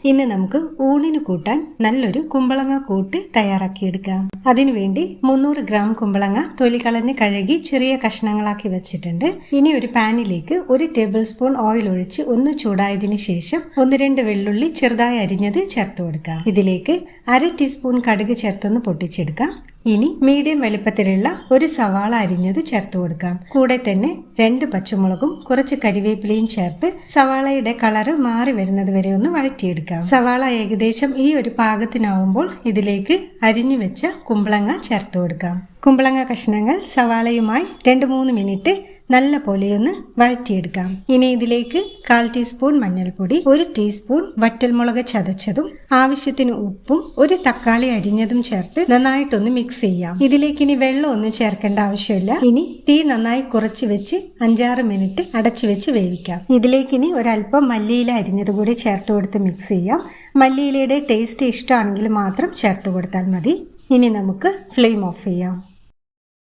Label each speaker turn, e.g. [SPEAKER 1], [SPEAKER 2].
[SPEAKER 1] ഇന്ന് നമുക്ക് ഊണിന് കൂട്ടാൻ നല്ലൊരു കുമ്പളങ്ങ കൂട്ട് തയ്യാറാക്കിയെടുക്കാം. അതിനുവേണ്ടി 300 ഗ്രാം കുമ്പളങ്ങ തൊലി കളഞ്ഞ് കഴുകി ചെറിയ കഷ്ണങ്ങളാക്കി വെച്ചിട്ടുണ്ട്. ഇനി ഒരു പാനിലേക്ക് 1 ടേബിൾ സ്പൂൺ ഓയിൽ ഒഴിച്ച് ഒന്ന് ചൂടായതിനു ശേഷം 1-2 വെള്ളുള്ളി ചെറുതായി അരിഞ്ഞത് ചേർത്ത് കൊടുക്കാം. ഇതിലേക്ക് 1/2 ടീസ്പൂൺ കടുക് ചേർത്തൊന്ന് പൊട്ടിച്ചെടുക്കാം. ഇനി മീഡിയം വലുപ്പത്തിലുള്ള ഒരു സവാള അരിഞ്ഞത് ചേർത്ത് കൊടുക്കാം. കൂടെ തന്നെ 2 പച്ചമുളകും കുറച്ച് കരിവേപ്പിലയും ചേർത്ത് സവാളയുടെ കളറ് മാറി വരുന്നത് വരെ ഒന്ന് വഴറ്റിയെടുക്കാം. സവാള ഏകദേശം ഈ ഒരു പാകത്തിനാവുമ്പോൾ ഇതിലേക്ക് അരിഞ്ഞു വെച്ച കുമ്പളങ്ങ ചേർത്ത് കൊടുക്കാം. കുമ്പളങ്ങ കഷ്ണങ്ങൾ സവാളയുമായി 2-3 മിനിറ്റ് നല്ല പോലെയൊന്ന് വഴറ്റിയെടുക്കാം. ഇനി ഇതിലേക്ക് 1/4 ടീസ്പൂൺ മഞ്ഞൾപ്പൊടി, 1 ടീസ്പൂൺ വറ്റൽമുളക് ചതച്ചതും ആവശ്യത്തിന് ഉപ്പും 1 തക്കാളി അരിഞ്ഞതും ചേർത്ത് നന്നായിട്ടൊന്ന് മിക്സ് ചെയ്യാം. ഇതിലേക്ക് ഇനി വെള്ളമൊന്നും ചേർക്കേണ്ട ആവശ്യമില്ല. ഇനി തീ നന്നായി കുറച്ച് വെച്ച് 5-6 മിനിറ്റ് അടച്ചു വെച്ച് വേവിക്കാം. ഇതിലേക്ക് ഇനി ഒരല്പം മല്ലിയില അരിഞ്ഞത് കൂടി ചേർത്ത് കൊടുത്ത് മിക്സ് ചെയ്യാം. മല്ലിയിലയുടെ ടേസ്റ്റ് ഇഷ്ടമാണെങ്കിൽ മാത്രം ചേർത്ത് കൊടുത്താൽ മതി. ഇനി നമുക്ക് ഫ്ലെയിം ഓഫ് ചെയ്യാം.